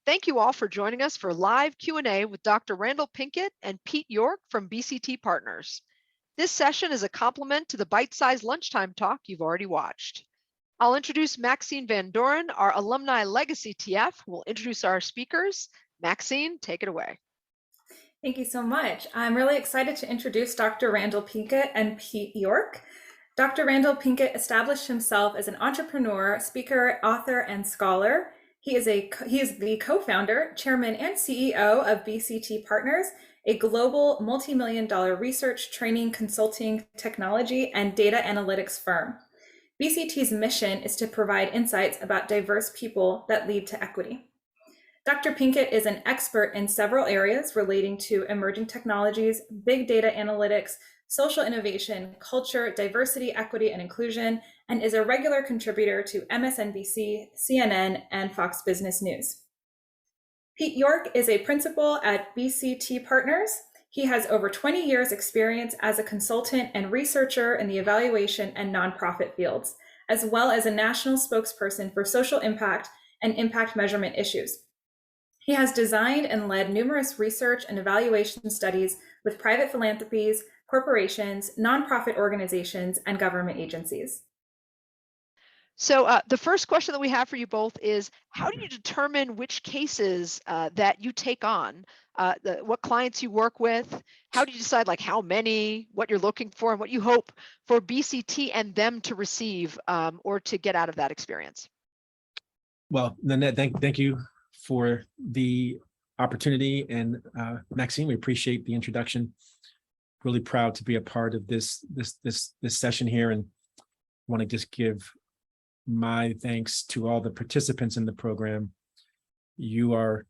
Thank you all for joining us for live Q&A with Dr. Randal Pinkett and Pete York from BCT Partners. This session is a complement to the bite-sized lunchtime talk you've already watched. I'll introduce Maxine Van Doren, our Alumni Legacy TF, who will introduce our speakers. Maxine, take it away. Thank you so much. I'm really excited to introduce Dr. Randal Pinkett and Pete York. Dr. Randal Pinkett established himself as an entrepreneur, speaker, author, and scholar. He is the co-founder, chairman, and CEO of BCT Partners, a global multi-million-dollar research, training, consulting, technology, and data analytics firm. BCT's mission is to provide insights about diverse people that lead to equity. Dr. Pinkett is an expert in several areas relating to emerging technologies, big data analytics, social innovation, culture, diversity, equity, and inclusion, and is a regular contributor to MSNBC, CNN, and Fox Business News. Pete York is a principal at BCT Partners. He has over 20 years experience as a consultant and researcher in the evaluation and nonprofit fields, as well as a national spokesperson for social impact and impact measurement issues. He has designed and led numerous research and evaluation studies with private philanthropies, corporations, nonprofit organizations, and government agencies. So the first question that we have for you both is, how do you determine which cases that you take on, what clients you work with? How do you decide like how many, what you're looking for, and what you hope for BCT and them to receive or to get out of that experience? Well, Nanette, thank you for the opportunity, and Maxine, we appreciate the introduction. Really proud to be a part of this session here, and want to just give my thanks to all the participants in the program. You are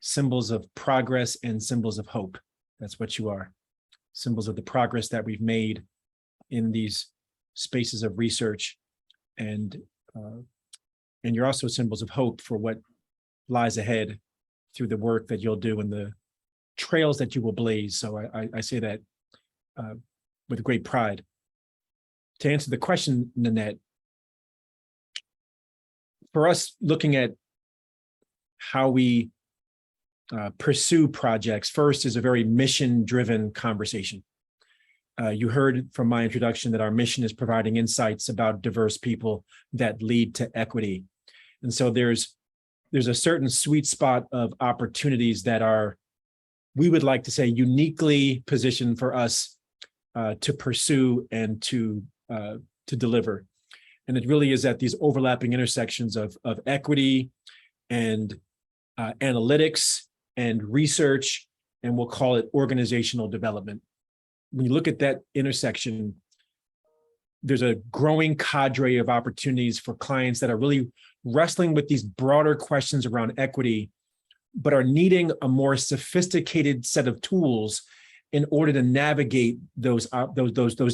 symbols of progress and symbols of hope. That's what you are. Symbols of the progress that we've made in these spaces of research, and you're also symbols of hope for what lies ahead through the work that you'll do and the trails that you will blaze. So I say that with great pride. To answer the question, Nanette, for us looking at how we pursue projects, first is a very mission-driven conversation. You heard from my introduction that our mission is providing insights about diverse people that lead to equity. And so there's a certain sweet spot of opportunities that are, we would like to say, uniquely positioned for us to pursue and to deliver. And it really is at these overlapping intersections of equity and analytics and research, and we'll call it organizational development. When you look at that intersection, there's a growing cadre of opportunities for clients that are really wrestling with these broader questions around equity, but are needing a more sophisticated set of tools in order to navigate those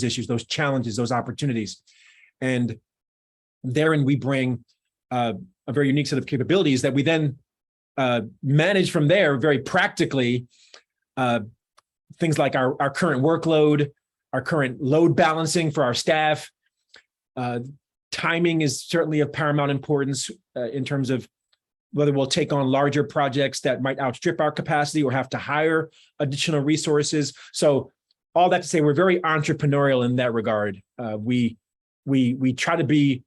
issues, those challenges, those opportunities. And therein we bring a very unique set of capabilities that we then manage from there very practically. Things like our current workload, our current load balancing for our staff. Timing is certainly of paramount importance in terms of whether we'll take on larger projects that might outstrip our capacity or have to hire additional resources. So all that to say, we're very entrepreneurial in that regard. We try to be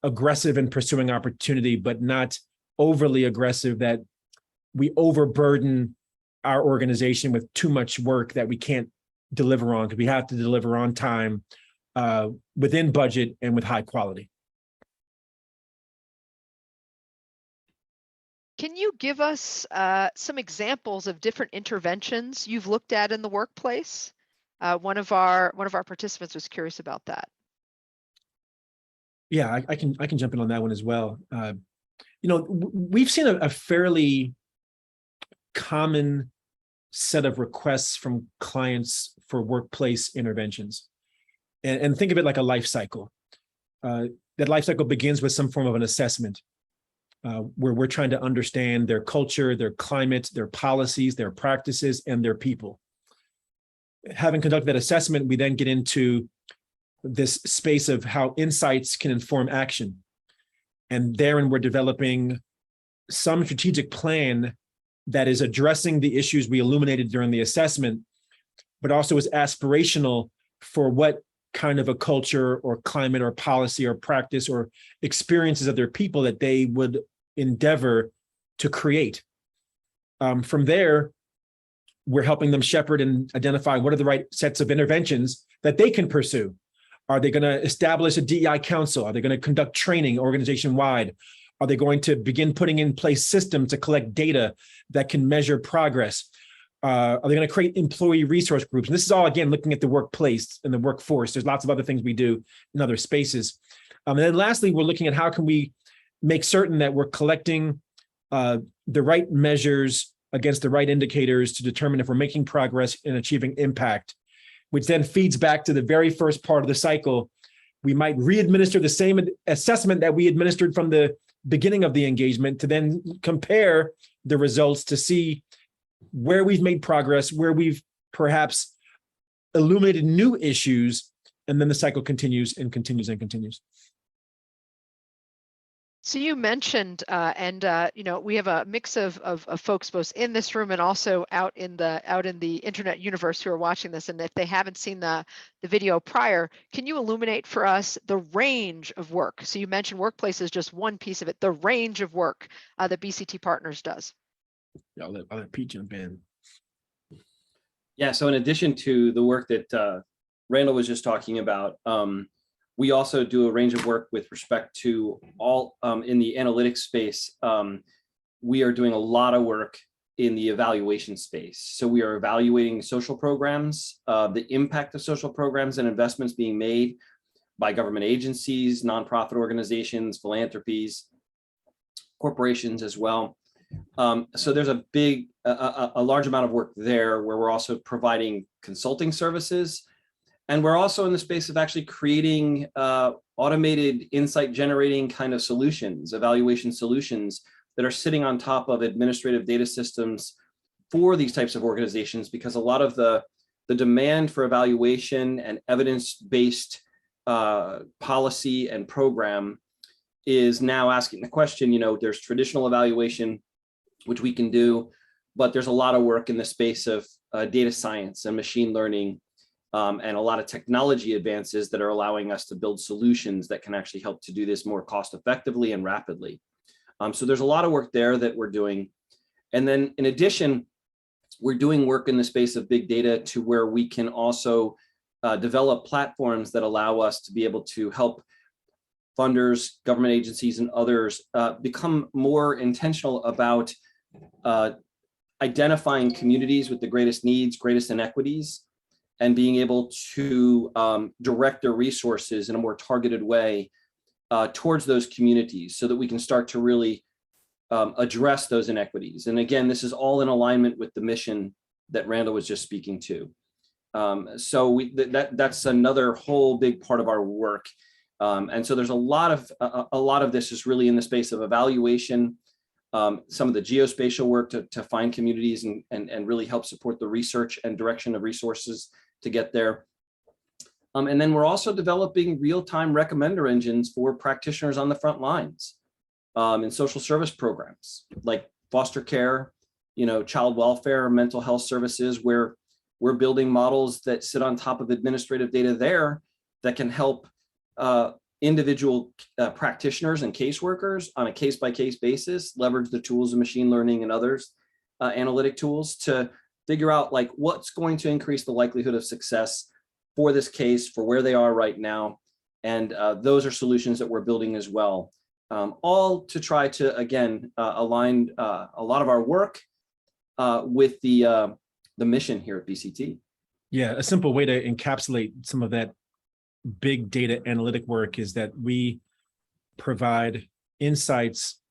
aggressive in pursuing opportunity, but not overly aggressive that we overburden our organization with too much work that we can't deliver on, because we have to deliver on time, within budget, and with high quality. Can you give us some examples of different interventions you've looked at in the workplace? One of our participants was curious about that. Yeah, I can jump in on that one as well. We've seen a fairly common set of requests from clients for workplace interventions, and think of it like a life cycle. That life cycle begins with some form of an assessment, where we're trying to understand their culture, their climate, their policies, their practices, and their people. Having conducted that assessment, we then get into this space of how insights can inform action. And therein we're developing some strategic plan that is addressing the issues we illuminated during the assessment, but also is aspirational for what kind of a culture or climate or policy or practice or experiences of their people that they would endeavor to create. From there, we're helping them shepherd and identify what are the right sets of interventions that they can pursue. Are they going to establish a DEI council? Are they going to conduct training organization-wide? Are they going to begin putting in place systems to collect data that can measure progress? Are they going to create employee resource groups? And this is all, again, looking at the workplace and the workforce. There's lots of other things we do in other spaces. And then lastly, we're looking at how can we make certain that we're collecting the right measures against the right indicators to determine if we're making progress in achieving impact, which then feeds back to the very first part of the cycle. We might re-administer the same assessment that we administered from the beginning of the engagement to then compare the results to see where we've made progress, where we've perhaps illuminated new issues, and then the cycle continues and continues and continues. So you mentioned, we have a mix of folks both in this room and also out in the internet universe who are watching this. And if they haven't seen the video prior, can you illuminate for us the range of work? So you mentioned workplace is just one piece of it, the range of work that BCT Partners does. Yeah, I'll let Pete jump in. Yeah, so in addition to the work that Randal was just talking about, we also do a range of work with respect to all in the analytics space. We are doing a lot of work in the evaluation space. So we are evaluating social programs, the impact of social programs and investments being made by government agencies, nonprofit organizations, philanthropies, corporations as well. So there's a large amount of work there where we're also providing consulting services. And we're also in the space of actually creating automated insight generating kind of solutions, evaluation solutions that are sitting on top of administrative data systems for these types of organizations, because a lot of the demand for evaluation and evidence-based policy and program is now asking the question, there's traditional evaluation, which we can do, but there's a lot of work in the space of data science and machine learning, and a lot of technology advances that are allowing us to build solutions that can actually help to do this more cost effectively and rapidly. So there's a lot of work there that we're doing. And then in addition, we're doing work in the space of big data to where we can also develop platforms that allow us to be able to help funders, government agencies, and others become more intentional about identifying communities with the greatest needs, greatest inequities, and being able to direct their resources in a more targeted way towards those communities so that we can start to really address those inequities. And again, this is all in alignment with the mission that Randal was just speaking to. So that's another whole big part of our work. And so there's a lot of this is really in the space of evaluation, some of the geospatial work to find communities and really help support the research and direction of resources to get there. And then we're also developing real-time recommender engines for practitioners on the front lines in social service programs like foster care, child welfare, mental health services, where we're building models that sit on top of administrative data there that can help individual practitioners and caseworkers on a case-by-case basis leverage the tools of machine learning and others analytic tools to figure out what's going to increase the likelihood of success for this case, for where they are right now. And those are solutions that we're building as well, all to try to, again, align a lot of our work with the mission here at BCT. Yeah, a simple way to encapsulate some of that big data analytic work is that we provide insights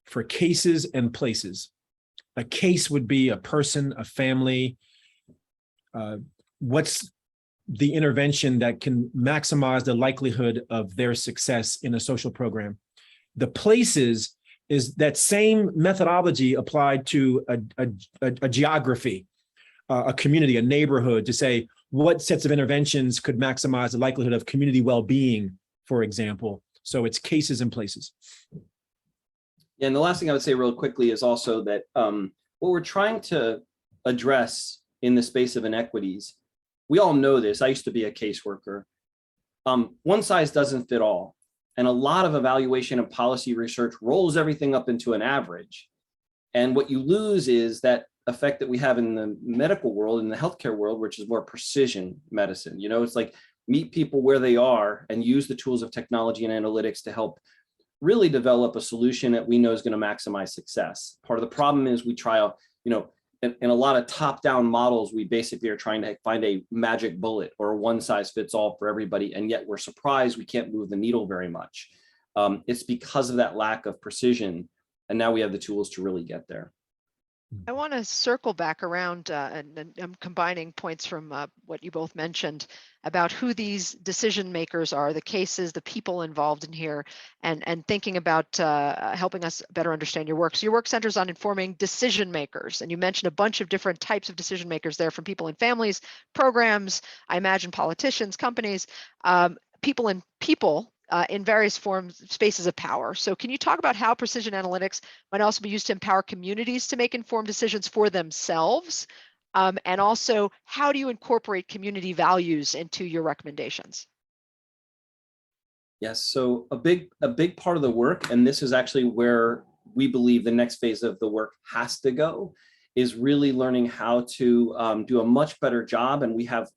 for cases and places. A case would be a person, a family. What's the intervention that can maximize the likelihood of their success in a social program? The places is that same methodology applied to a geography, a community, a neighborhood, to say what sets of interventions could maximize the likelihood of community well-being, for example. So it's cases and places. Yeah, and the last thing I would say real quickly is also that what we're trying to address in the space of inequities, we all know this. I used to be a caseworker. One size doesn't fit all. And a lot of evaluation and policy research rolls everything up into an average. And what you lose is that effect that we have in the medical world, in the healthcare world, which is more precision medicine. You know, it's like meet people where they are and use the tools of technology and analytics to help really develop a solution that we know is going to maximize success. Part of the problem is we try, you know, in a lot of top-down models, we basically are trying to find a magic bullet or a one-size-fits-all for everybody, and yet we're surprised we can't move the needle very much. It's because of that lack of precision, and now we have the tools to really get there. I want to circle back around and I'm combining points from what you both mentioned about who these decision makers are, the cases, the people involved in here, and thinking about helping us better understand your work. So your work centers on informing decision makers, and you mentioned a bunch of different types of decision makers there, from people in families, programs, I imagine politicians, companies, people in various forms, spaces of power. So can you talk about how precision analytics might also be used to empower communities to make informed decisions for themselves? And also, how do you incorporate community values into your recommendations? Yes, so a big part of the work, and this is actually where we believe the next phase of the work has to go, is really learning how to do a much better job. And we have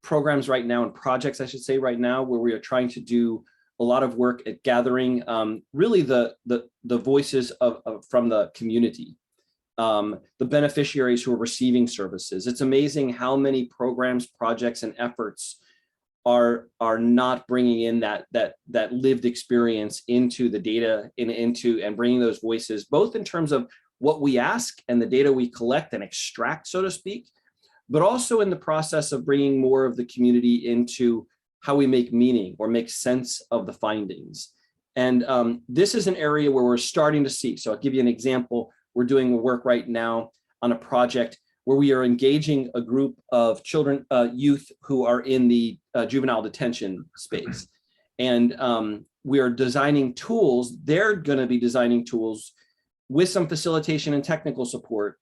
programs right now, and projects, I should say right now, where we are trying to do a lot of work at gathering really the voices from the community, the beneficiaries who are receiving services. It's amazing how many programs, projects, and efforts are not bringing in that lived experience into the data and bringing those voices, both in terms of what we ask and the data we collect and extract, so to speak, but also in the process of bringing more of the community into how we make meaning or make sense of the findings. And this is an area where we're starting to see. So I'll give you an example. We're doing work right now on a project where we are engaging a group of children, youth who are in the juvenile detention space. And we are designing tools. They're going to be designing tools with some facilitation and technical support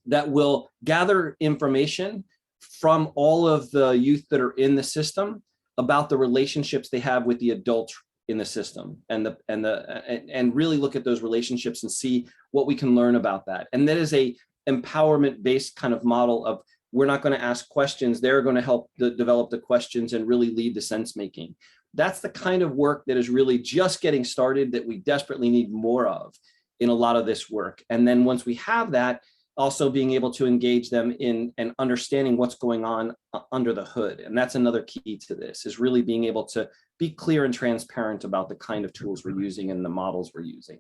that will gather information from all of the youth that are in the system about the relationships they have with the adults in the system, and really look at those relationships and see what we can learn about that. And that is a empowerment-based kind of model of, we're not going to ask questions, they're going to help develop the questions and really lead the sense making. That's the kind of work that is really just getting started, that we desperately need more of in a lot of this work. And then once we have that, also being able to engage them in and understanding what's going on under the hood. And that's another key to this, is really being able to be clear and transparent about the kind of tools we're using and the models we're using.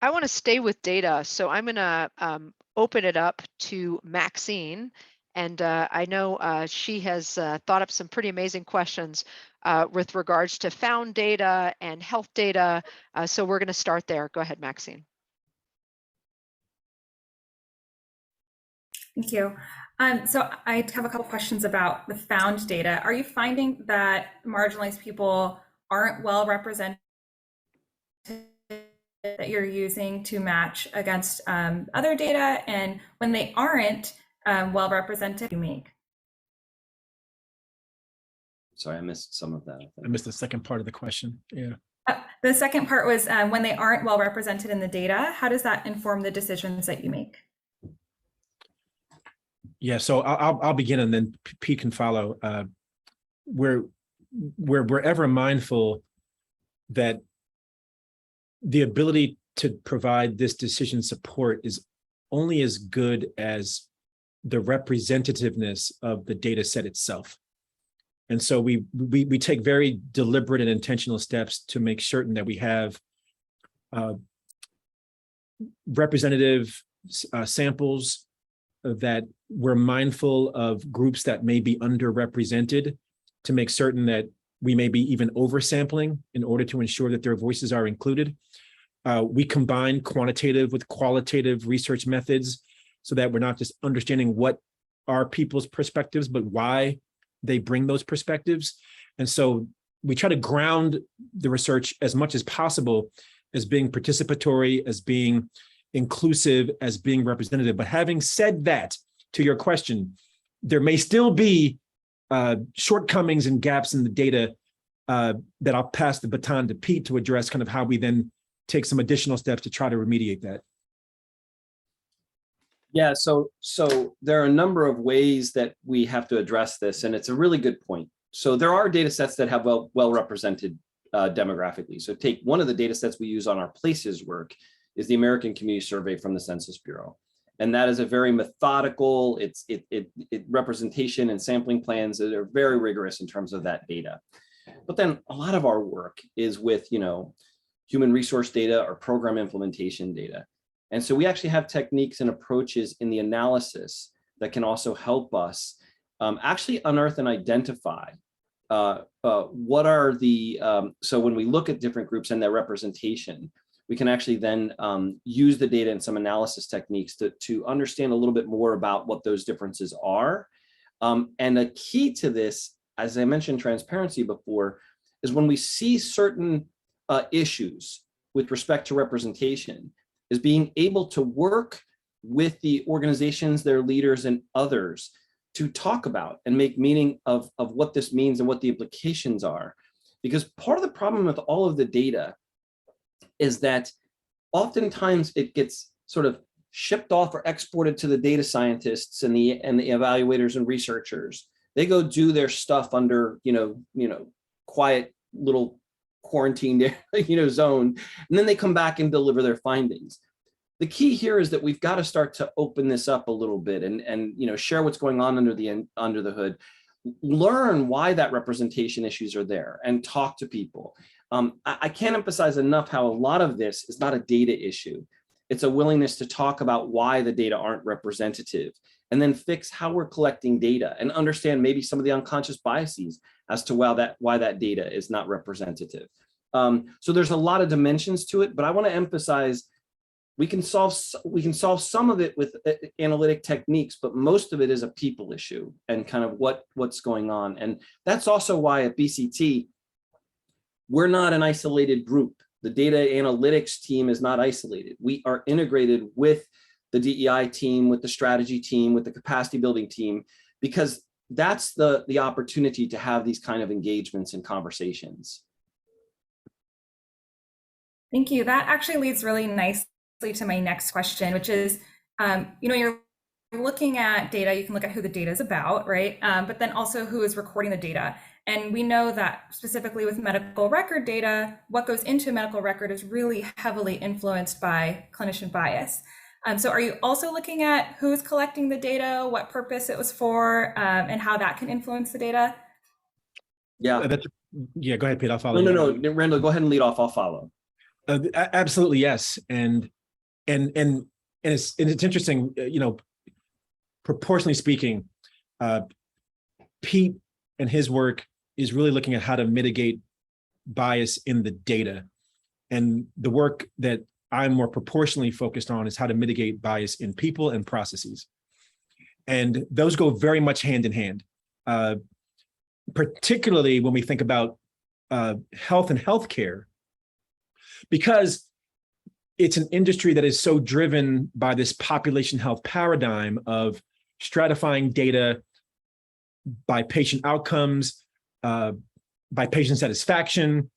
I want to stay with data, so I'm going to open it up to Maxine. And I know she has thought up some pretty amazing questions with regards to found data and health data. So we're going to start there. Go ahead, Maxine. Thank you. So I have a couple questions about the found data. Are you finding that marginalized people aren't well represented, that you're using to match against other data? And when they aren't well represented, you make? Sorry, I missed some of that. I missed the second part of the question. Yeah. The second part was when they aren't well represented in the data, how does that inform the decisions that you make? Yeah, so I'll begin and then Pete can follow. We're ever mindful that the ability to provide this decision support is only as good as the representativeness of the data set itself. And so we take very deliberate and intentional steps to make certain that we have representative samples, that we're mindful of groups that may be underrepresented, to make certain that we may be even oversampling in order to ensure that their voices are included. We combine quantitative with qualitative research methods so that we're not just understanding what are people's perspectives, but why they bring those perspectives. And so we try to ground the research as much as possible as being participatory, as being inclusive, as being representative. But having said that, to your question, there may still be shortcomings and gaps in the data that I'll pass the baton to Pete to address, kind of how we then take some additional steps to try to remediate that. Yeah, so there are a number of ways that we have to address this, and it's a really good point. So there are data sets that have well represented demographically. So take one of the data sets we use on our places work is the American Community Survey from the Census Bureau. And that is a very methodical, it representation and sampling plans that are very rigorous in terms of that data. But then a lot of our work is with, human resource data or program implementation data. And so we actually have techniques and approaches in the analysis that can also help us actually unearth and identify what are the, so when we look at different groups and their representation, we can actually then use the data and some analysis techniques to understand a little bit more about what those differences are. And a key to this, as I mentioned transparency before, is when we see certain issues with respect to representation, is being able to work with the organizations, their leaders, and others to talk about and make meaning of what this means and what the implications are. Because part of the problem with all of the data is that oftentimes it gets sort of shipped off or exported to the data scientists and the evaluators and researchers. They go do their stuff under, quiet little quarantined, zone, and then they come back and deliver their findings. The key here is that we've got to start to open this up a little bit and share what's going on under the hood, learn why that representation issues are there, and talk to people. I can't emphasize enough how a lot of this is not a data issue. It's a willingness to talk about why the data aren't representative, and then fix how we're collecting data and understand maybe some of the unconscious biases as to why that data is not representative. So there's a lot of dimensions to it, but I want to emphasize we can solve some of it with analytic techniques, but most of it is a people issue and kind of what's going on. And that's also why at BCT, we're not an isolated group. The data analytics team is not isolated. We are integrated with the DEI team, with the strategy team, with the capacity building team, because that's the opportunity to have these kind of engagements and conversations. Thank you. That actually leads really nicely to my next question, which is, you're looking at data, you can look at who the data is about, right? But then also who is recording the data. And we know that specifically with medical record data, what goes into a medical record is really heavily influenced by clinician bias. So are you also looking at who is collecting the data, what purpose it was for, and how that can influence the data? Yeah, go ahead, Pete, I'll follow. No, Randall, go ahead and lead off, I'll follow. Absolutely, yes. And it's interesting, proportionally speaking, Pete and his work is really looking at how to mitigate bias in the data. And the work that I'm more proportionally focused on is how to mitigate bias in people and processes. And those go very much hand in hand, particularly when we think about health and healthcare, because it's an industry that is so driven by this population health paradigm of stratifying data by patient outcomes, by patient satisfaction,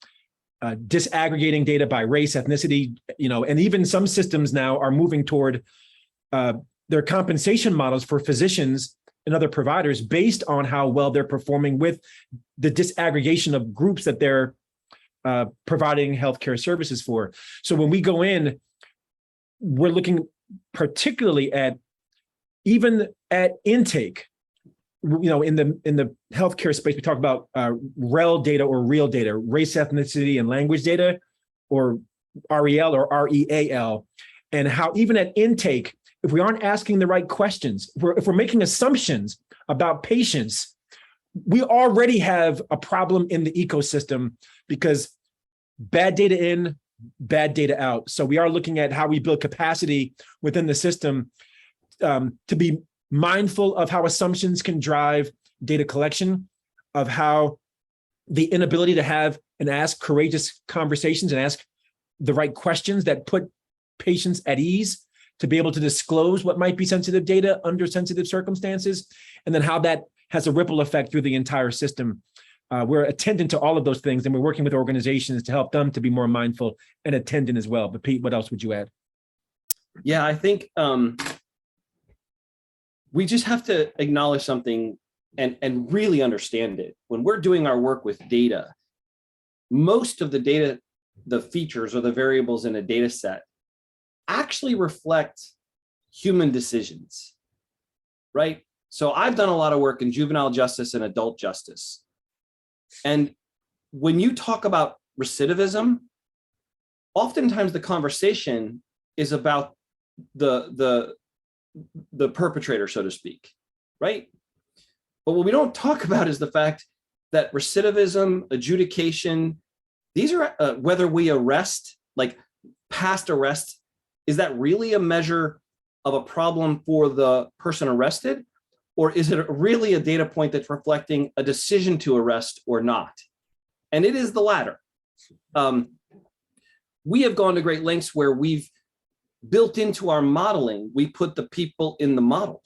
disaggregating data by race, ethnicity, and even some systems now are moving toward their compensation models for physicians and other providers based on how well they're performing with the disaggregation of groups that they're providing healthcare services for. So when we go in, we're looking particularly at even at intake. In the healthcare space, we talk about REL data or real data, race, ethnicity, and language data, or REL or REAL, and how even at intake, if we aren't asking the right questions, if we're making assumptions about patients, we already have a problem in the ecosystem because bad data in, bad data out. So we are looking at how we build capacity within the system to be mindful of how assumptions can drive data collection, of how the inability to have and ask courageous conversations and ask the right questions that put patients at ease to be able to disclose what might be sensitive data under sensitive circumstances, and then how that has a ripple effect through the entire system. We're attendant to all of those things, and we're working with organizations to help them to be more mindful and attendant as well. But Pete, what else would you add? Yeah, I think we just have to acknowledge something and really understand it. When we're doing our work with data, most of the data, the features or the variables in a data set actually reflect human decisions, right? So I've done a lot of work in juvenile justice and adult justice. And when you talk about recidivism, oftentimes the conversation is about the perpetrator, so to speak, right? But what we don't talk about is the fact that recidivism, adjudication, these are whether we arrest, like past arrest, is that really a measure of a problem for the person arrested? Or is it really a data point that's reflecting a decision to arrest or not? And it is the latter. We have gone to great lengths where we've built into our modeling, we put the people in the model.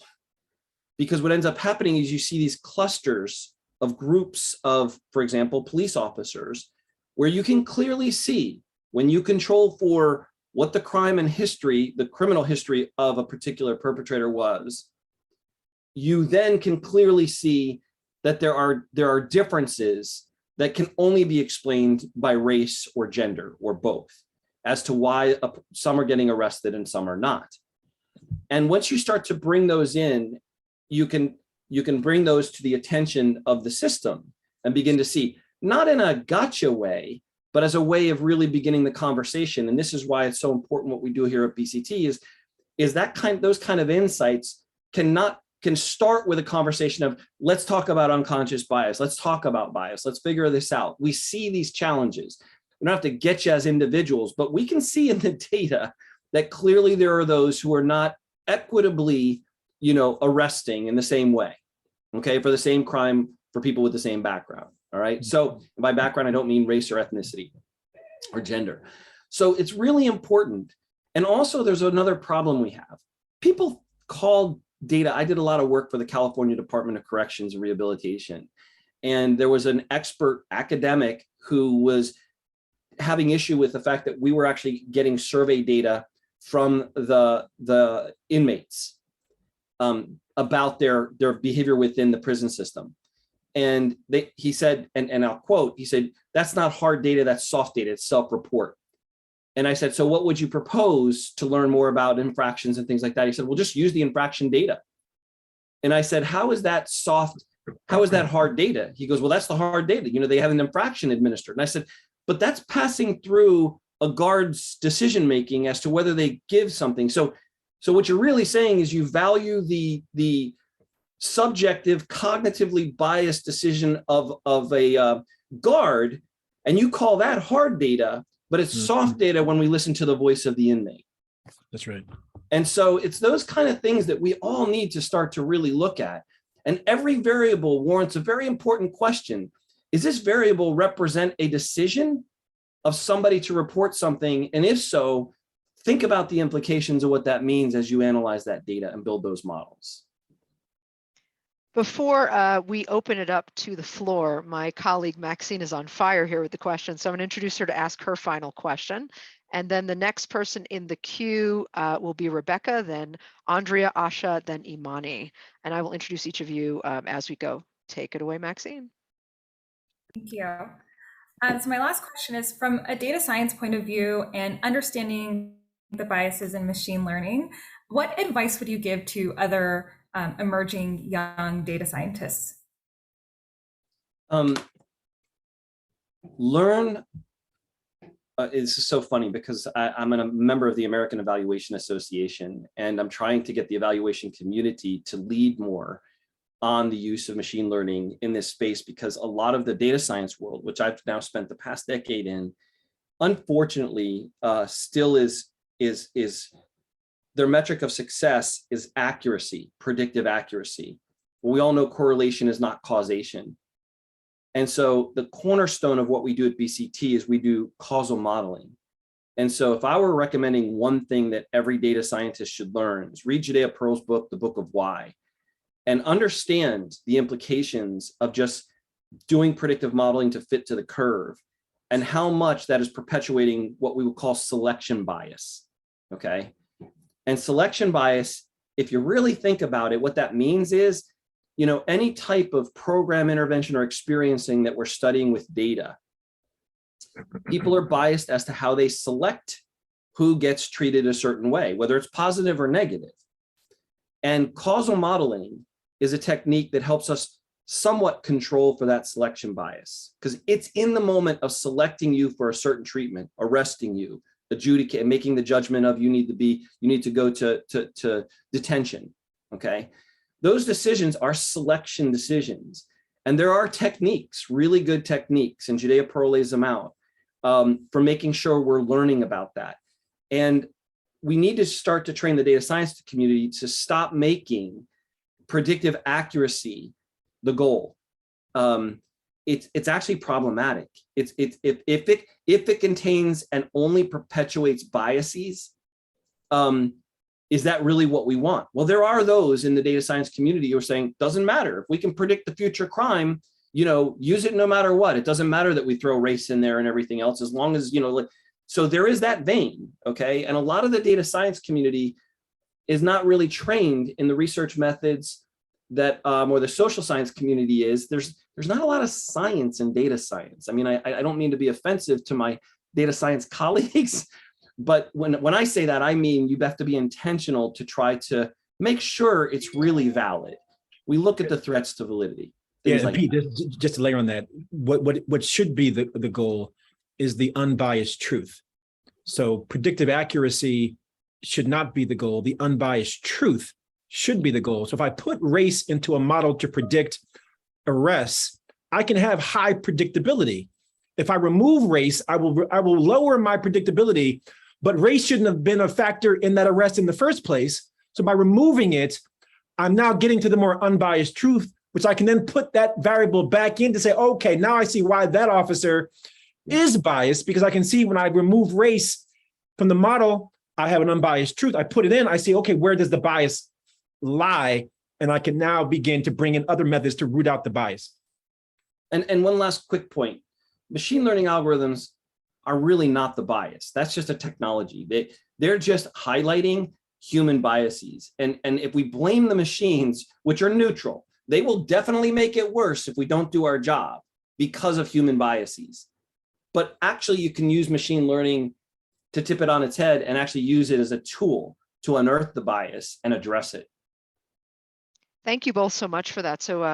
Because what ends up happening is you see these clusters of groups of, for example, police officers, where you can clearly see when you control for what the crime and history, the criminal history of a particular perpetrator was, you then can clearly see that there are differences that can only be explained by race or gender or both, as to why some are getting arrested and some are not. And once you start to bring those in, you can bring those to the attention of the system and begin to see, not in a gotcha way, but as a way of really beginning the conversation. And this is why it's so important what we do here at BCT is that those kind of insights can start with a conversation of, let's talk about unconscious bias. Let's talk about bias. Let's figure this out. We see these challenges. We don't have to get you as individuals, but we can see in the data that clearly there are those who are not equitably, arresting in the same way, okay, for the same crime for people with the same background, all right? So by background, I don't mean race or ethnicity or gender. So it's really important. And also there's another problem we have. People call data, I did a lot of work for the California Department of Corrections and Rehabilitation. And there was an expert academic who was having issue with the fact that we were actually getting survey data from the inmates about their behavior within the prison system. And he said, and I'll quote, he said, that's not hard data, that's soft data, it's self-report. And I said, so what would you propose to learn more about infractions and things like that? He said, well, just use the infraction data. And I said, how is that soft? How is that hard data? He goes, well, that's the hard data. They have an infraction administered. And I said, but that's passing through a guard's decision-making as to whether they give something. So what you're really saying is you value the subjective, cognitively biased decision of a guard, and you call that hard data, but it's soft data when we listen to the voice of the inmate. That's right. And so it's those kind of things that we all need to start to really look at. And every variable warrants a very important question. Is this variable represent a decision of somebody to report something? And if so, think about the implications of what that means as you analyze that data and build those models. Before we open it up to the floor, my colleague Maxine is on fire here with the question. So I'm going to introduce her to ask her final question. And then the next person in the queue will be Rebecca, then Andrea, Asha, then Imani. And I will introduce each of you as we go. Take it away, Maxine. Thank you. So my last question is, from a data science point of view and understanding the biases in machine learning, what advice would you give to other emerging young data scientists? Learn. It's so funny because I'm a member of the American Evaluation Association, and I'm trying to get the evaluation community to lead more on the use of machine learning in this space, because a lot of the data science world, which I've now spent the past decade in, unfortunately, still is their metric of success is accuracy, predictive accuracy. Well, we all know correlation is not causation. And so the cornerstone of what we do at BCT is we do causal modeling. And so if I were recommending one thing that every data scientist should learn is read Judea Pearl's book, The Book of Why, and understand the implications of just doing predictive modeling to fit to the curve and how much that is perpetuating what we would call selection bias, okay? And selection bias, if you really think about it, what that means is, you know, any type of program intervention or experiencing that we're studying with data, people are biased as to how they select who gets treated a certain way, whether it's positive or negative. And causal modeling is a technique that helps us somewhat control for that selection bias, because it's in the moment of selecting you for a certain treatment, arresting you, adjudicating, making the judgment of you need to go to detention, okay? Those decisions are selection decisions. And there are techniques, really good techniques, and Judea Pearl lays them out for making sure we're learning about that. And we need to start to train the data science community to stop making predictive accuracy the goal. It's actually problematic. If it contains and only perpetuates biases, is that really what we want? Well, there are those in the data science community who are saying, doesn't matter. If we can predict the future crime, you know, use it no matter what. It doesn't matter that we throw race in there and everything else, as long as, you know, so there is that vein, okay? And a lot of the data science community is not really trained in the research methods that, or the social science community is. There's not a lot of science in data science. I mean, I don't mean to be offensive to my data science colleagues, but when I say that, I mean, you have to be intentional to try to make sure it's really valid. We look at the threats to validity. Yeah, Like Pete, just to layer on that, what should be the goal is the unbiased truth. So predictive accuracy should not be the goal. The unbiased truth should be the goal. So if I put race into a model to predict arrests, I can have high predictability. If I remove race, I will lower my predictability, but race shouldn't have been a factor in that arrest in the first place. So by removing it, I'm now getting to the more unbiased truth, which I can then put that variable back in to say, okay, now I see why that officer is biased, because I can see when I remove race from the model, I have an unbiased truth. I put it in, I see, okay, where does the bias lie? And I can now begin to bring in other methods to root out the bias. And one last quick point, machine learning algorithms are really not the bias. That's just a technology. They're just highlighting human biases. And if we blame the machines, which are neutral, they will definitely make it worse if we don't do our job because of human biases. But actually, you can use machine learning to tip it on its head and actually use it as a tool to unearth the bias and address it. Thank you both so much for that. So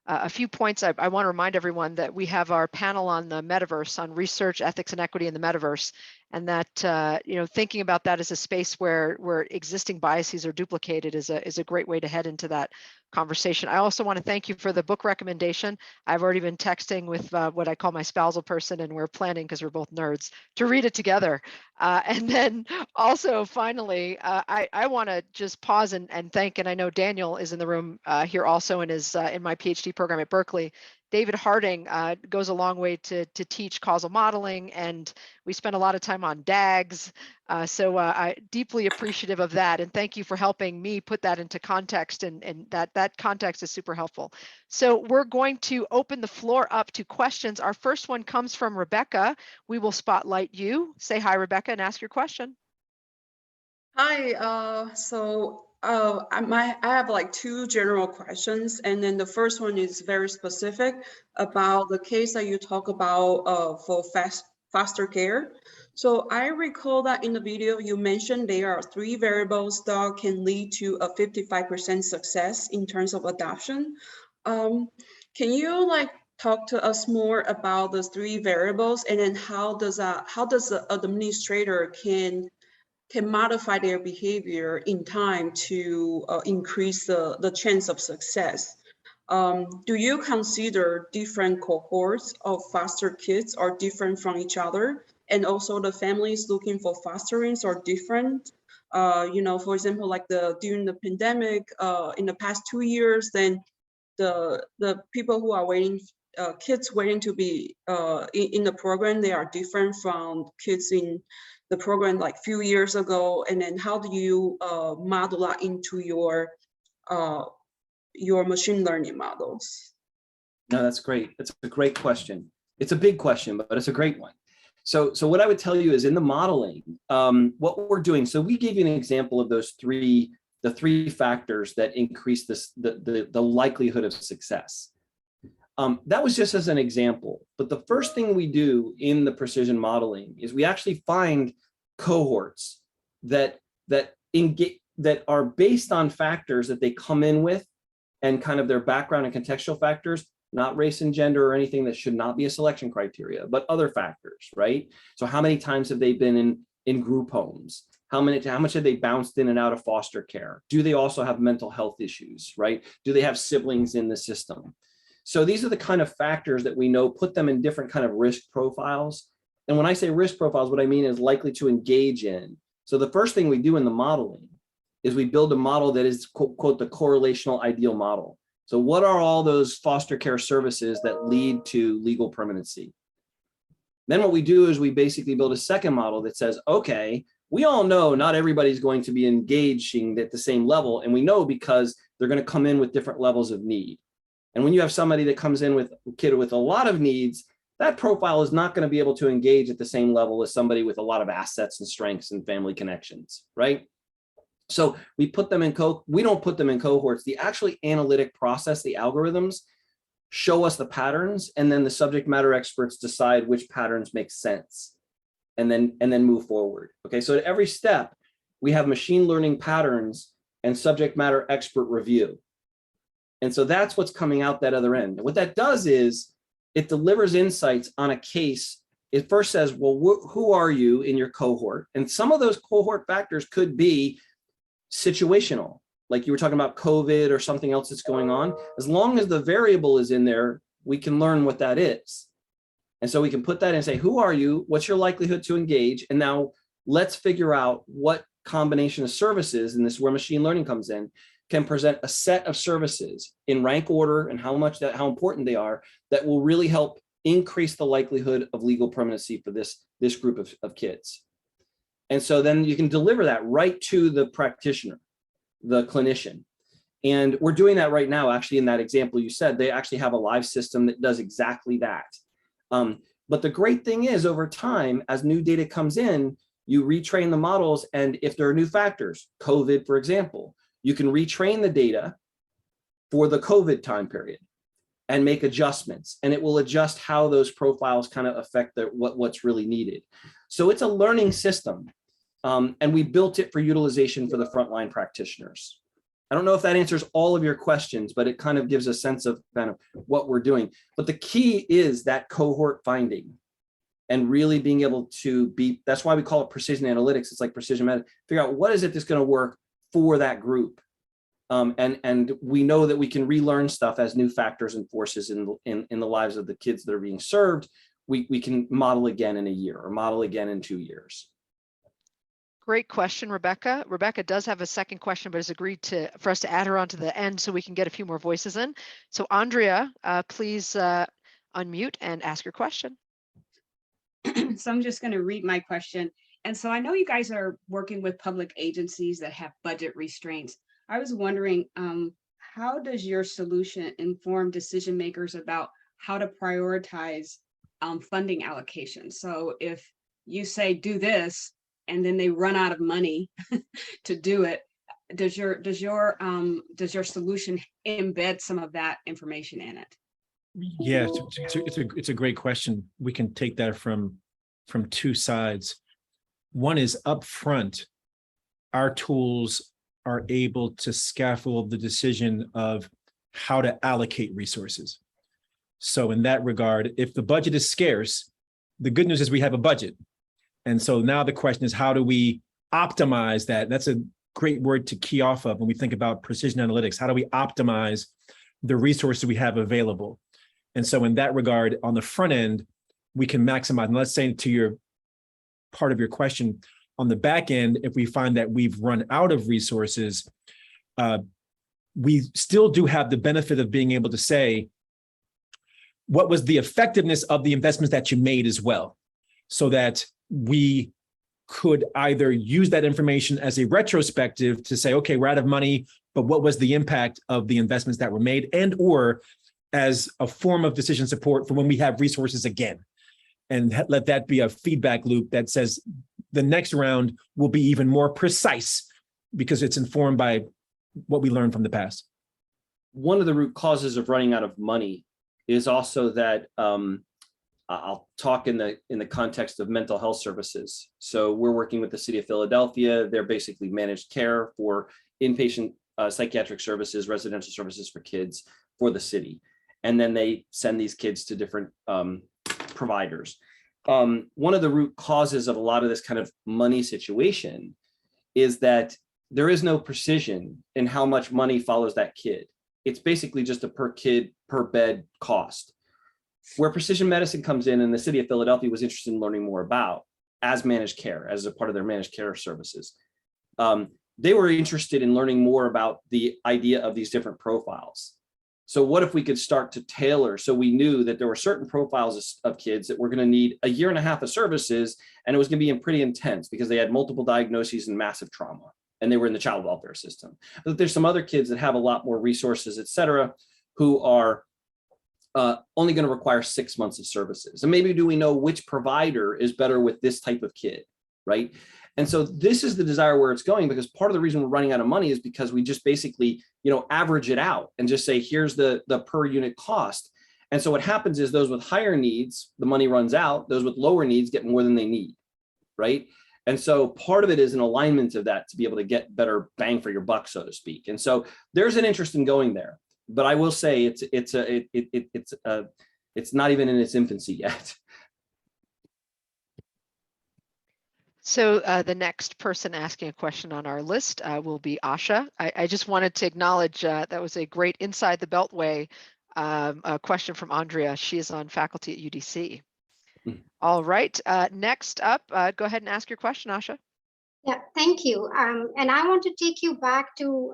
a few points. I want to remind everyone that we have our panel on the metaverse, on research, ethics, and equity in the metaverse, and that you know, thinking about that as a space where existing biases are duplicated is a great way to head into that conversation. I also want to thank you for the book recommendation. I've already been texting with what I call my spousal person, and we're planning, because we're both nerds, to read it together. And then also, finally, I want to just pause and thank, and I know Daniel is in the room here also and is in my PhD program at Berkeley. David Harding goes a long way to teach causal modeling, and we spend a lot of time on DAGs. So I'm deeply appreciative of that, and thank you for helping me put that into context, and that context is super helpful. So we're going to open the floor up to questions. Our first one comes from Rebecca. We will spotlight you. Say hi, Rebecca, and ask your question. Hi, I have like two general questions, and then the first one is very specific about the case that you talk about for foster care. So I recall that in the video you mentioned there are 3 variables that can lead to a 55% success in terms of adoption. Can you like talk to us more about those 3 variables, and then how does the administrator can modify their behavior in time to increase the chance of success? Do you consider different cohorts of foster kids are different from each other? And also the families looking for fosterings are different? You know, for example, like during the pandemic, in the past 2 years, then the people who are waiting kids waiting to be in the program, they are different from kids in the program like few years ago? And then how do you model that into your machine learning models? No, that's great. It's a great question. It's a big question, but it's a great one. So what I would tell you is in the modeling, what we're doing, so we gave you an example of those the three factors that increase the likelihood of success. That was just as an example, but the first thing we do in the precision modeling is we actually find cohorts that are based on factors that they come in with and kind of their background and contextual factors, not race and gender or anything that should not be a selection criteria, but other factors, right? So how many times have they been in group homes? How much have they bounced in and out of foster care? Do they also have mental health issues, right? Do they have siblings in the system? So these are the kind of factors that we know put them in different kind of risk profiles. And when I say risk profiles, what I mean is likely to engage in. So the first thing we do in the modeling is we build a model that is quote the correlational ideal model. So what are all those foster care services that lead to legal permanency? Then what we do is we basically build a second model that says, okay, we all know not everybody's going to be engaging at the same level. And we know because they're going to come in with different levels of need. And when you have somebody that comes in with a kid with a lot of needs, that profile is not going to be able to engage at the same level as somebody with a lot of assets and strengths and family connections, right? So we put them in we don't put them in cohorts. The actually analytic process, the algorithms show us the patterns, and then the subject matter experts decide which patterns make sense and then move forward. Okay, so at every step, we have machine learning patterns and subject matter expert review. And so that's what's coming out that other end. And what that does is it delivers insights on a case. It first says, well, who are you in your cohort? And some of those cohort factors could be situational, like you were talking about COVID or something else that's going on. As long as the variable is in there, we can learn what that is. And so we can put that in and say, who are you? What's your likelihood to engage? And now let's figure out what combination of services, and this is where machine learning comes in, can present a set of services in rank order and how important they are that will really help increase the likelihood of legal permanency for this group of kids. And so then you can deliver that right to the practitioner, the clinician. And we're doing that right now, actually, in that example you said, they actually have a live system that does exactly that. But the great thing is, over time, as new data comes in, you retrain the models. And if there are new factors, COVID, for example, you can retrain the data for the COVID time period and make adjustments, and it will adjust how those profiles kind of affect what's really needed. So it's a learning system, and we built it for utilization for the frontline practitioners. I don't know if that answers all of your questions, but it kind of gives a sense of kind of what we're doing. But the key is that cohort finding and really being able to that's why we call it precision analytics. It's like precision medicine. Figure out what is it that's going to work for that group. And we know that we can relearn stuff as new factors and forces in the lives of the kids that are being served. We can model again in a year or model again in 2 years. Great question, Rebecca. Rebecca does have a second question, but has agreed for us to add her on to the end so we can get a few more voices in. So Andrea, please unmute and ask your question. So I'm just going to read my question. And so I know you guys are working with public agencies that have budget restraints. I was wondering, how does your solution inform decision makers about how to prioritize funding allocation? So if you say do this, and then they run out of money to do it, does your solution embed some of that information in it? Yeah, it's a great question. We can take that from two sides. One is upfront, our tools are able to scaffold the decision of how to allocate resources. So in that regard, if the budget is scarce, the good news is we have a budget. And so now the question is, how do we optimize that? That's a great word to key off of when we think about precision analytics. How do we optimize the resources we have available? And so in that regard, on the front end, we can maximize. And let's say to your part of your question, on the back end, if we find that we've run out of resources, we still do have the benefit of being able to say, what was the effectiveness of the investments that you made as well, so that we could either use that information as a retrospective to say, okay, we're out of money, but what was the impact of the investments that were made, and or as a form of decision support for when we have resources again. And let that be a feedback loop that says the next round will be even more precise because it's informed by what we learned from the past. One of the root causes of running out of money is also that I'll talk in the context of mental health services. So we're working with the city of Philadelphia. They're basically managed care for inpatient psychiatric services, residential services for kids for the city. And then they send these kids to different providers. One of the root causes of a lot of this kind of money situation is that there is no precision in how much money follows that kid. It's basically just a per kid, per bed cost. Where precision medicine comes in, and the city of Philadelphia was interested in learning more about as managed care, as a part of their managed care services. They were interested in learning more about the idea of these different profiles. So what if we could start to tailor, so we knew that there were certain profiles of kids that were going to need a year and a half of services, and it was going to be pretty intense because they had multiple diagnoses and massive trauma, and they were in the child welfare system. But there's some other kids that have a lot more resources, et cetera, who are only going to require 6 months of services. And maybe do we know which provider is better with this type of kid, right? And so this is the desire where it's going, because part of the reason we're running out of money is because we just basically, average it out and just say, here's the per unit cost. And so what happens is those with higher needs, the money runs out. Those with lower needs get more than they need, right? And so part of it is an alignment of that to be able to get better bang for your buck, so to speak. And so there's an interest in going there. But I will say it's not even in its infancy yet. So the next person asking a question on our list will be Asha. I just wanted to acknowledge that was a great Inside the Beltway a question from Andrea. She is on faculty at UDC. All right, next up, go ahead and ask your question, Asha. Yeah, thank you. And I want to take you back to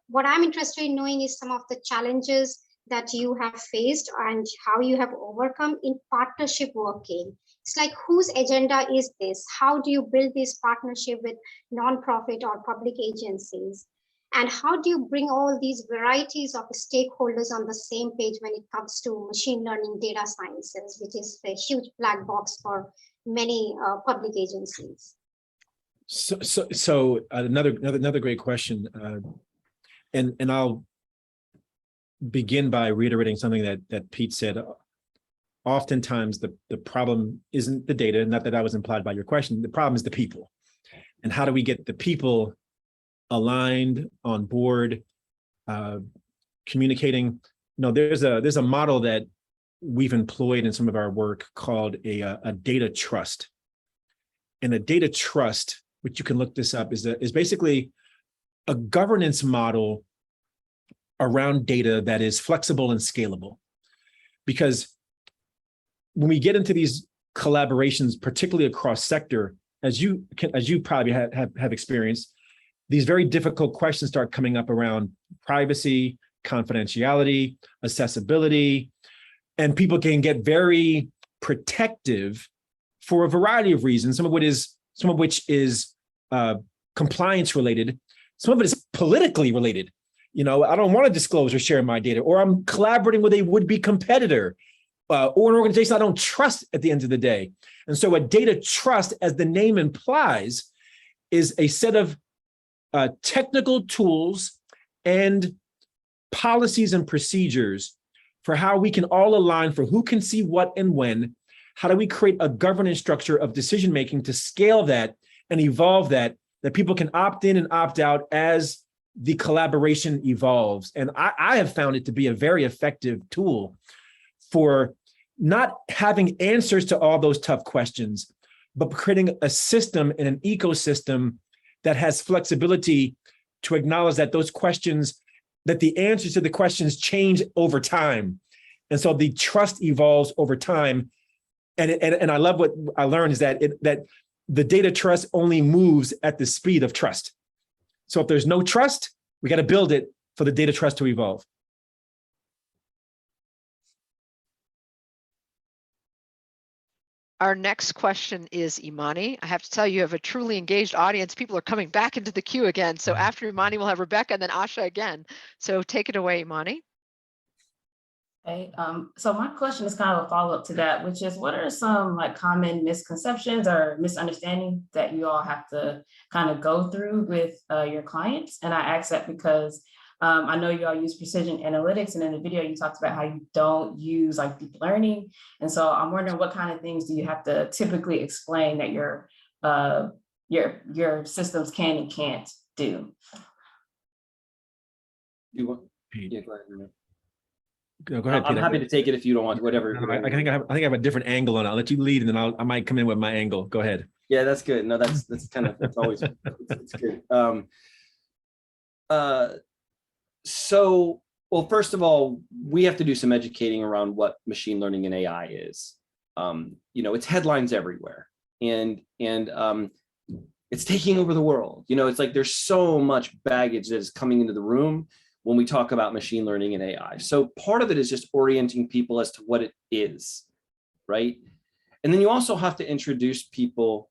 what I'm interested in knowing is some of the challenges that you have faced and how you have overcome in partnership working. It's like, whose agenda is this? How do you build this partnership with nonprofit or public agencies? And how do you bring all these varieties of stakeholders on the same page when it comes to machine learning data sciences, which is a huge black box for many public agencies? So another great question, and I'll begin by reiterating something that Pete said. Oftentimes the problem isn't the data, not that that was implied by your question. The problem is the people, and how do we get the people aligned, on board, communicating? There's a model that we've employed in some of our work called a data trust, and a data trust, which you can look this up, is basically a governance model around data that is flexible and scalable. Because when we get into these collaborations, particularly across sector, as you probably have experienced, these very difficult questions start coming up around privacy, confidentiality, accessibility, and people can get very protective for a variety of reasons, some of which is compliance related, some of it is politically related. I don't want to disclose or share my data, or I'm collaborating with a would-be competitor, or an organization I don't trust at the end of the day. And so a data trust, as the name implies, is a set of technical tools and policies and procedures for how we can all align for who can see what and when. How do we create a governance structure of decision-making to scale that and evolve that people can opt in and opt out as the collaboration evolves? And I have found it to be a very effective tool for not having answers to all those tough questions, but creating a system and an ecosystem that has flexibility to acknowledge that those questions, that the answers to the questions change over time. And so the trust evolves over time. And I love what I learned is that the data trust only moves at the speed of trust. So if there's no trust, we got to build it for the data trust to evolve. Our next question is Imani. I have to tell you, you have a truly engaged audience. People are coming back into the queue again. So after Imani, we'll have Rebecca and then Asha again. So take it away, Imani. Okay, so my question is kind of a follow-up to that, which is what are some like common misconceptions or misunderstandings that you all have to kind of go through with your clients? And I ask that because I know you all use precision analytics, and in the video you talked about how you don't use like deep learning. And so I'm wondering what kind of things do you have to typically explain that your systems can and can't do? You want? Pete. Yeah, go ahead. Go ahead, I'm Pete. happy to take it if you don't want, whatever. I think I have a different angle on it. I'll let you lead, and then I might come in with my angle. Go ahead. Yeah, that's good. No, that's kind of, it's always, it's good. So, well, first of all, we have to do some educating around what machine learning and AI is. You know, it's headlines everywhere, and it's taking over the world. You know, it's like there's so much baggage that is coming into the room when we talk about machine learning and AI. So part of it is just orienting people as to what it is, right? And then you also have to introduce people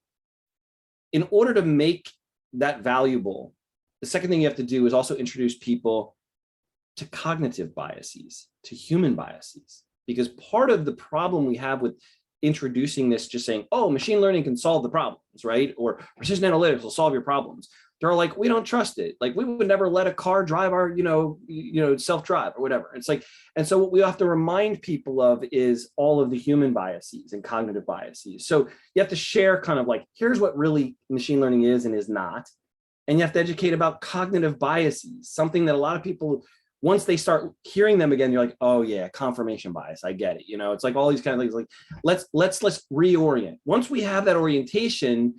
in order to make that valuable. The second thing you have to do is also introduce people to cognitive biases, to human biases, because part of the problem we have with introducing this, just saying, oh, machine learning can solve the problems, right? Or precision analytics will solve your problems. They're like, we don't trust it. Like we would never let a car drive our, self-drive or whatever. It's like, and so what we have to remind people of is all of the human biases and cognitive biases. So you have to share kind of like, here's what really machine learning is and is not. And you have to educate about cognitive biases, something that a lot of people, once they start hearing them again, you're like, oh yeah, confirmation bias, I get it. It's like all these kind of things, like let's reorient. Once we have that orientation,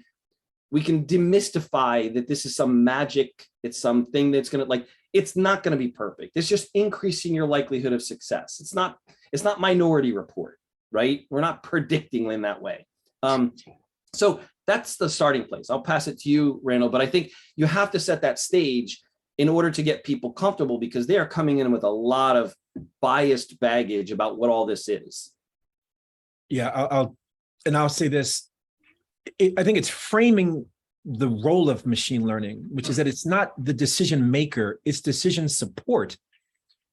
we can demystify that this is some magic, it's something that's it's not gonna be perfect. It's just increasing your likelihood of success. It's not Minority Report, right? We're not predicting in that way. So that's the starting place. I'll pass it to you, Randal, but I think you have to set that stage in order to get people comfortable, because they are coming in with a lot of biased baggage about what all this is. Yeah, I'll say this. I think it's framing the role of machine learning, which is that it's not the decision maker, it's decision support.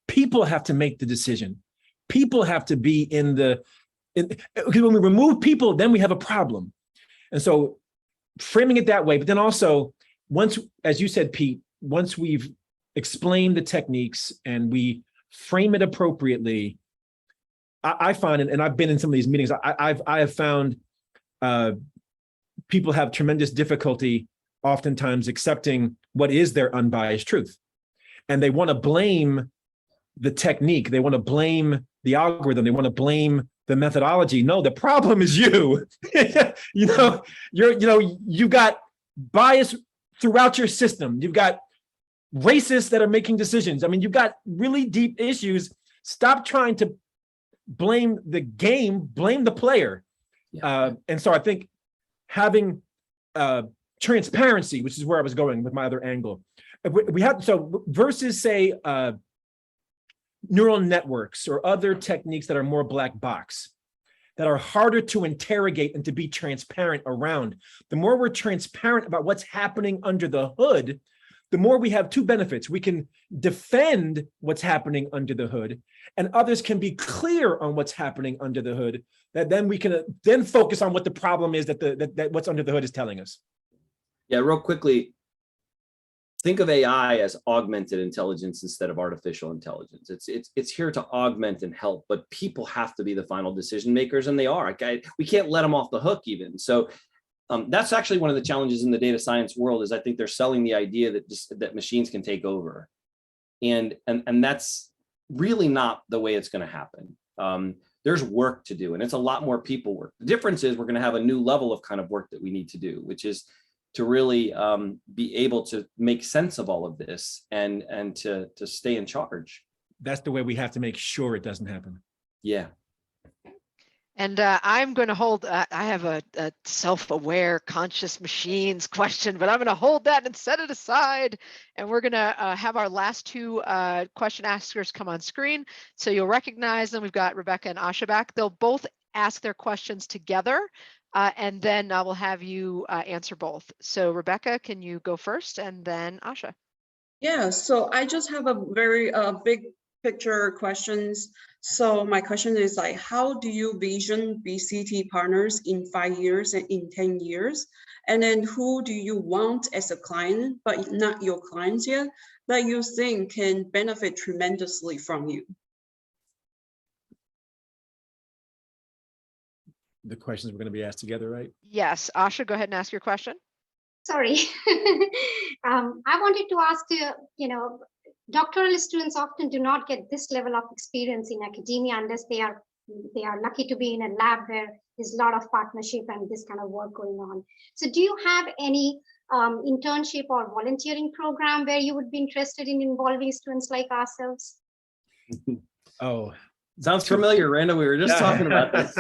People have to make the decision. People have to be because when we remove people, then we have a problem. And so framing it that way, but then also once, as you said, Pete, once we've explained the techniques and we frame it appropriately, I find, and I've been in some of these meetings, I have found people have tremendous difficulty oftentimes accepting what is their unbiased truth. And they want to blame the technique. They want to blame the algorithm. They want to blame the methodology. No, the problem is you. You've got bias throughout your system. You've got racists that are making decisions. I mean, you've got really deep issues. Stop trying to blame the game, blame the player. Yeah. And so I think having transparency, which is where I was going with my other angle. We have, so versus say neural networks or other techniques that are more black box, that are harder to interrogate and to be transparent around. The more we're transparent about what's happening under the hood, the more we have two benefits. We can defend what's happening under the hood, and others can be clear on what's happening under the hood, that then we can then focus on what the problem is that what's under the hood is telling us. Yeah, real quickly, think of AI as augmented intelligence instead of artificial intelligence. It's here to augment and help, but people have to be the final decision makers, and they are. We can't let them off the hook even. So that's actually one of the challenges in the data science world, is I think they're selling the idea that machines can take over, and that's really not the way it's going to happen. There's work to do, and it's a lot more people work. The difference is we're going to have a new level of kind of work that we need to do, which is to really be able to make sense of all of this and to stay in charge. That's the way we have to make sure it doesn't happen. Yeah. And I'm going to hold, I have a self-aware conscious machines question, but I'm going to hold that and set it aside. And we're going to have our last two question askers come on screen. So you'll recognize them. We've got Rebecca and Asha back. They'll both ask their questions together, and then we'll have you answer both. So Rebecca, can you go first, and then Asha? Yeah, so I just have a very big picture questions. So my question is like, how do you vision BCT partners in 5 years and in 10 years? And then who do you want as a client, but not your clients yet, that you think can benefit tremendously from you? The questions we're going to be asked together, right? Yes, Asha, go ahead and ask your question. Sorry. I wanted to ask you, doctoral students often do not get this level of experience in academia unless they are lucky to be in a lab where there's a lot of partnership and this kind of work going on. So do you have any internship or volunteering program where you would be interested in involving students like ourselves? Oh, Sounds familiar, Randal. We were just talking about this.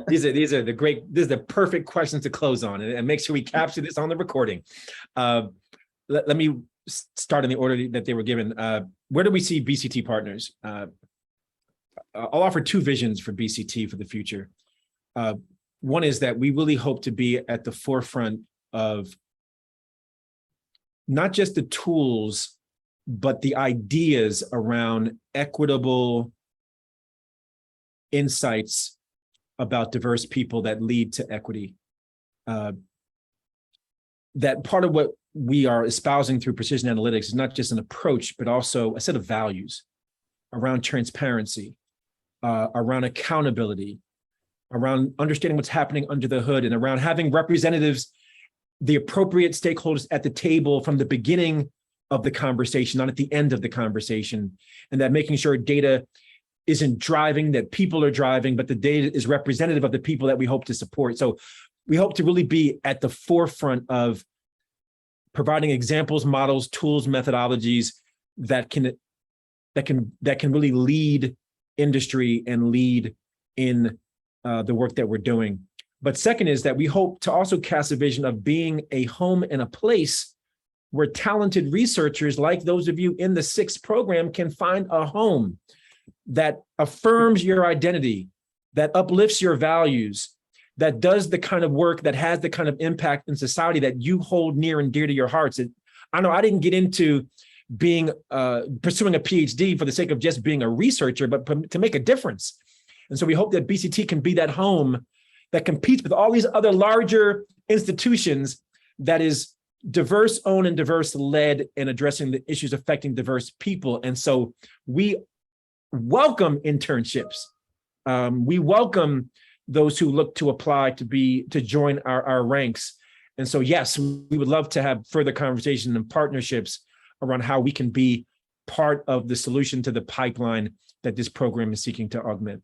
These are the perfect questions to close on, and make sure we capture this on the recording. Let me start in the order that they were given. Where do we see BCT partners? I'll offer two visions for BCT for the future. One is that we really hope to be at the forefront of not just the tools, but the ideas around equitable insights about diverse people that lead to equity. That part of what we are espousing through precision analytics is not just an approach, but also a set of values around transparency, around accountability, around understanding what's happening under the hood, and around having representatives, the appropriate stakeholders at the table from the beginning of the conversation, not at the end of the conversation, and that making sure data isn't driving, that people are driving, but the data is representative of the people that we hope to support. So we hope to really be at the forefront of providing examples, models, tools, methodologies that can really lead industry and lead in the work that we're doing. But second is that we hope to also cast a vision of being a home and a place where talented researchers like those of you in the SICSS program can find a home that affirms your identity, that uplifts your values, that does the kind of work that has the kind of impact in society that you hold near and dear to your hearts. I know I didn't get into being pursuing a Ph.D. for the sake of just being a researcher, but to make a difference. And so we hope that BCT can be that home that competes with all these other larger institutions that is diverse owned and diverse led in addressing the issues affecting diverse people. And so we welcome internships. We welcome those who look to apply to join our ranks. And so, yes, we would love to have further conversations and partnerships around how we can be part of the solution to the pipeline that this program is seeking to augment.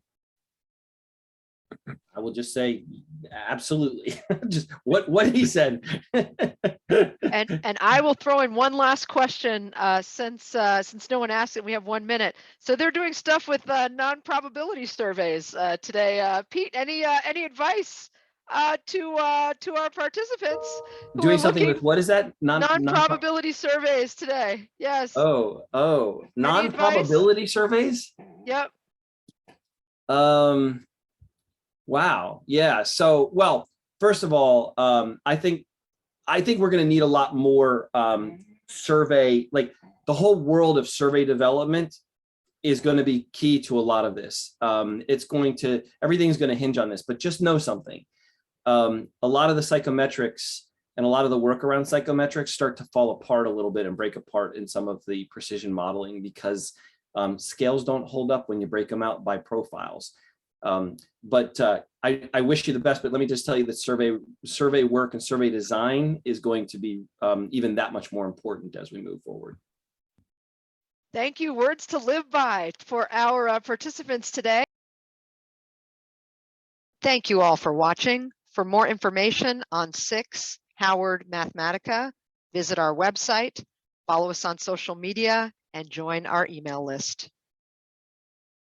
I will just say, absolutely. Just what he said. And I will throw in one last question, since no one asked it. We have 1 minute. So they're doing stuff with non-probability surveys today. Pete, any advice to our participants who Doing are something looking with, what is that? non-probability surveys today? Yes. Oh, non-probability surveys? Yep. Wow. Yeah. So, well, first of all, I think we're going to need a lot more survey, like the whole world of survey development is going to be key to a lot of this. Everything's going to hinge on this, but just know something. A lot of the psychometrics and a lot of the work around psychometrics start to fall apart a little bit and break apart in some of the precision modeling because scales don't hold up when you break them out by profiles. But I wish you the best, but let me just tell you that survey work and survey design is going to be even that much more important as we move forward. Thank you. Words to live by for our participants today. Thank you all for watching. For more information on SICSS-Howard Mathematica, visit our website, follow us on social media, and join our email list.